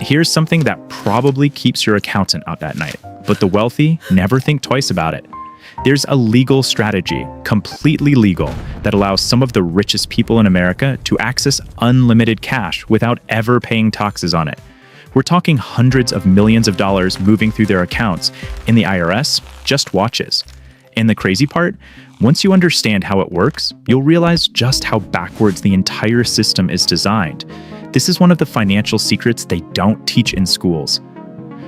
Here's something that probably keeps your accountant up at night, but the wealthy never think twice about it. There's a legal strategy, completely legal, that allows some of the richest people in America to access unlimited cash without ever paying taxes on it. We're talking hundreds of millions of dollars moving through their accounts, and the IRS just watches. And the crazy part? Once you understand how it works, you'll realize just how backwards the entire system is designed. This is one of the financial secrets they don't teach in schools.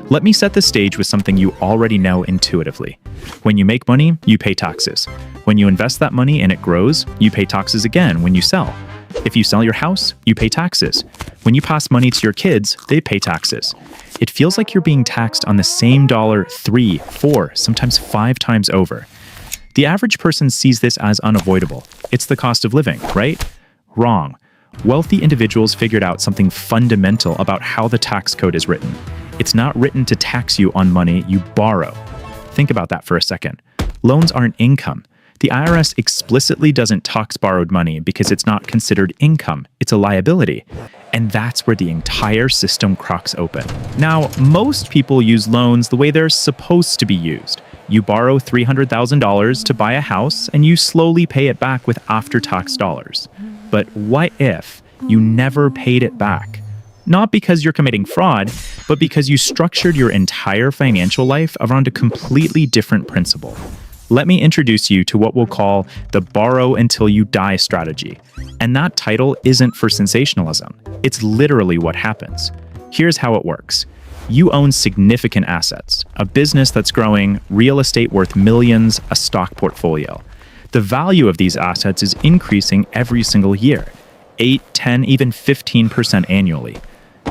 Let me set the stage with something you already know intuitively. When you make money, you pay taxes. When you invest that money and it grows, you pay taxes again when you sell. If you sell your house, you pay taxes. When you pass money to your kids, they pay taxes. It feels like you're being taxed on the same dollar 3, 4, sometimes 5 times over. The average person sees this as unavoidable. It's the cost of living, right? Wrong. Wealthy individuals figured out something fundamental about how the tax code is written. It's not written to tax you on money you borrow. Think about that for a second. Loans aren't income. The IRS explicitly doesn't tax borrowed money because it's not considered income. It's a liability. And that's where the entire system cracks open. Now, most people use loans the way they're supposed to be used. You borrow $300,000 to buy a house, and you slowly pay it back with after-tax dollars. But what if you never paid it back? Not because you're committing fraud, but because you structured your entire financial life around a completely different principle. Let me introduce you to what we'll call the borrow until you die strategy. And that title isn't for sensationalism. It's literally what happens. Here's how it works. You own significant assets, a business that's growing, real estate worth millions, a stock portfolio. The value of these assets is increasing every single year, 8, 10, even 15% annually.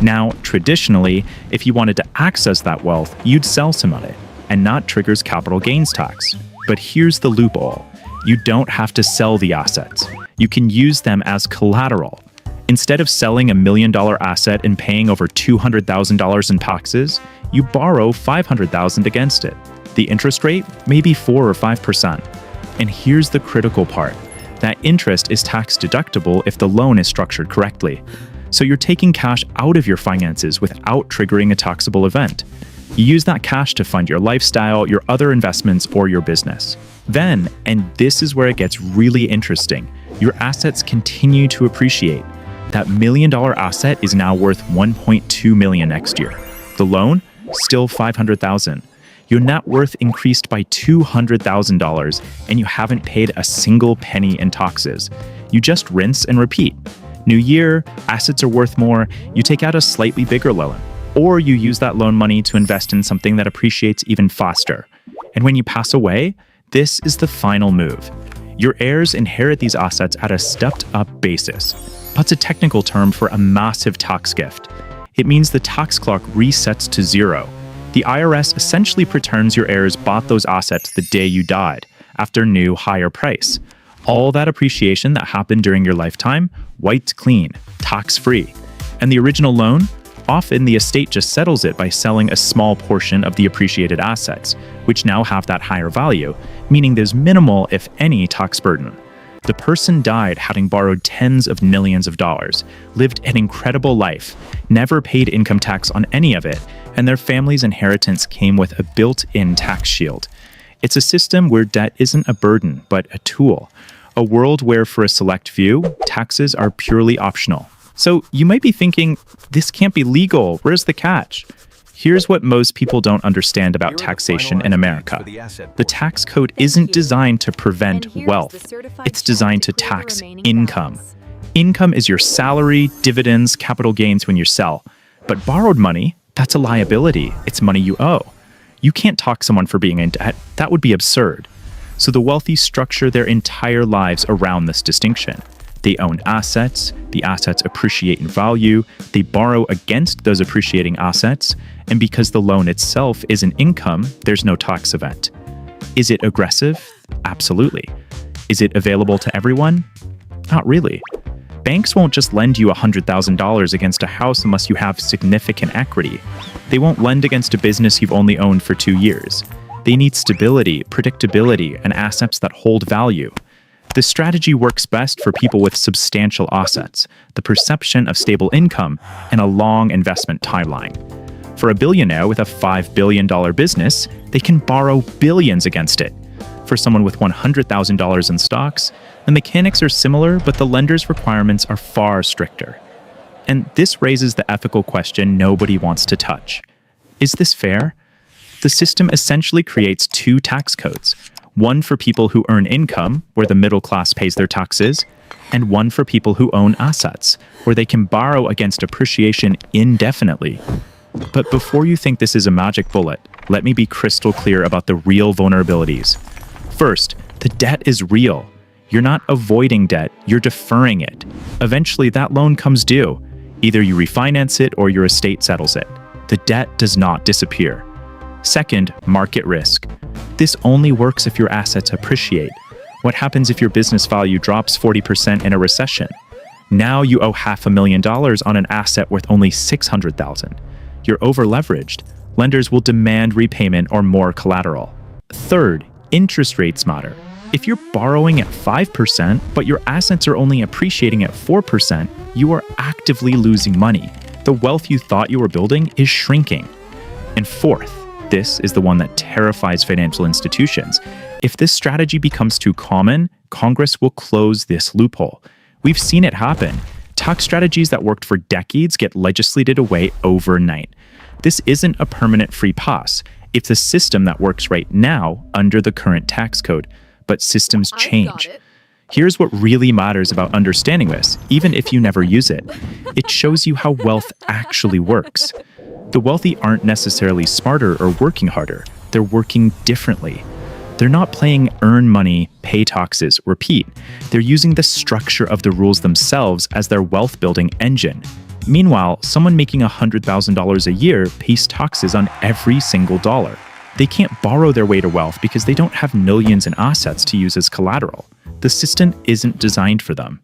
Now, traditionally, if you wanted to access that wealth, you'd sell some of it, and that triggers capital gains tax. But here's the loophole. You don't have to sell the assets. You can use them as collateral. Instead of selling $1 million asset and paying over $200,000 in taxes, you borrow $500,000 against it. The interest rate may be 4 or 5%. And here's the critical part. That interest is tax deductible if the loan is structured correctly. So you're taking cash out of your finances without triggering a taxable event. You use that cash to fund your lifestyle, your other investments, or your business. Then, and this is where it gets really interesting, your assets continue to appreciate. That $1 million asset is now worth $1.2 million next year. The loan, still $500,000. Your net worth increased by $200,000, and you haven't paid a single penny in taxes. You just rinse and repeat. New year, assets are worth more, you take out a slightly bigger loan. Or you use that loan money to invest in something that appreciates even faster. And when you pass away, this is the final move. Your heirs inherit these assets at a stepped-up basis. That's a technical term for a massive tax gift. It means the tax clock resets to 0. The IRS essentially pretends your heirs bought those assets the day you died, after new, higher price. All that appreciation that happened during your lifetime, wiped clean, tax-free. And the original loan? Often the estate just settles it by selling a small portion of the appreciated assets, which now have that higher value, meaning there's minimal, if any, tax burden. The person died having borrowed tens of millions of dollars, lived an incredible life, never paid income tax on any of it, and their family's inheritance came with a built-in tax shield. It's a system where debt isn't a burden, but a tool. A world where, for a select few, taxes are purely optional. So you might be thinking, this can't be legal. Where's the catch? Here's what most people don't understand about taxation in America. The tax code isn't designed to prevent wealth. It's designed to tax income. Income is your salary, dividends, capital gains when you sell. But borrowed money, that's a liability. It's money you owe. You can't tax someone for being in debt. That would be absurd. So the wealthy structure their entire lives around this distinction. They own assets, the assets appreciate in value, they borrow against those appreciating assets, and because the loan itself is an income, there's no tax event. Is it aggressive? Absolutely. Is it available to everyone? Not really. Banks won't just lend you $100,000 against a house unless you have significant equity. They won't lend against a business you've only owned for 2 years. They need stability, predictability, and assets that hold value. The strategy works best for people with substantial assets, the perception of stable income, and a long investment timeline. For a billionaire with a $5 billion business, they can borrow billions against it. For someone with $100,000 in stocks, the mechanics are similar, but the lender's requirements are far stricter. And this raises the ethical question nobody wants to touch. Is this fair? The system essentially creates two tax codes, one for people who earn income, where the middle class pays their taxes, and one for people who own assets, where they can borrow against appreciation indefinitely. But before you think this is a magic bullet, let me be crystal clear about the real vulnerabilities. First, the debt is real. You're not avoiding debt, you're deferring it. Eventually, that loan comes due. Either you refinance it or your estate settles it. The debt does not disappear. Second, market risk. This only works if your assets appreciate. What happens if your business value drops 40% in a recession? Now you owe $500,000 on an asset worth only $600,000. You're over-leveraged. Lenders will demand repayment or more collateral. Third, interest rates matter. If you're borrowing at 5%, but your assets are only appreciating at 4%, you are actively losing money. The wealth you thought you were building is shrinking. And fourth, this is the one that terrifies financial institutions. If this strategy becomes too common, Congress will close this loophole. We've seen it happen. Tax strategies that worked for decades get legislated away overnight. This isn't a permanent free pass. It's a system that works right now under the current tax code. But systems change. Here's what really matters about understanding this, even if you never use it. It shows you how wealth actually works. The wealthy aren't necessarily smarter or working harder. They're working differently. They're not playing earn money, pay taxes, repeat. They're using the structure of the rules themselves as their wealth-building engine. Meanwhile, someone making $100,000 a year pays taxes on every single dollar. They can't borrow their way to wealth because they don't have millions in assets to use as collateral. The system isn't designed for them.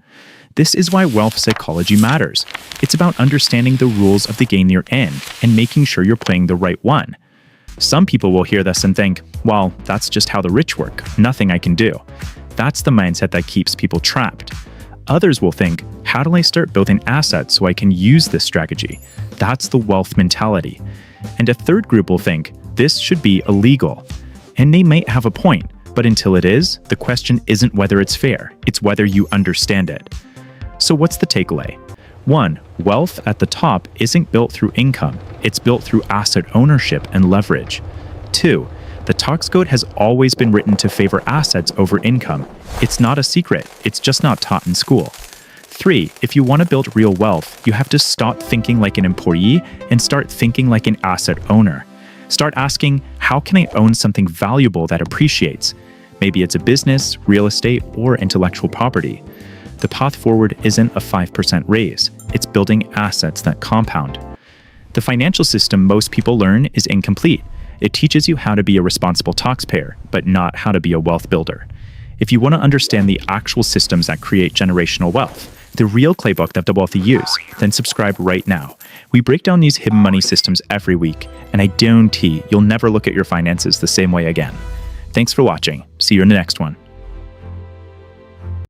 This is why wealth psychology matters. It's about understanding the rules of the game you're in and making sure you're playing the right one. Some people will hear this and think, well, that's just how the rich work. Nothing I can do. That's the mindset that keeps people trapped. Others will think, how do I start building assets so I can use this strategy? That's the wealth mentality. And a third group will think, this should be illegal. And they might have a point, but until it is, the question isn't whether it's fair, it's whether you understand it. So what's the takeaway? 1. Wealth at the top isn't built through income, it's built through asset ownership and leverage. 2. The tax code has always been written to favor assets over income. It's not a secret, it's just not taught in school. 3. If you want to build real wealth, you have to stop thinking like an employee and start thinking like an asset owner. Start asking, how can I own something valuable that appreciates? Maybe it's a business, real estate, or intellectual property. The path forward isn't a 5% raise. It's building assets that compound. The financial system most people learn is incomplete. It teaches you how to be a responsible taxpayer, but not how to be a wealth builder. If you want to understand the actual systems that create generational wealth, the real playbook that the wealthy use, then subscribe right now. We break down these hidden money systems every week, and I guarantee you'll never look at your finances the same way again. Thanks for watching. See you in the next one.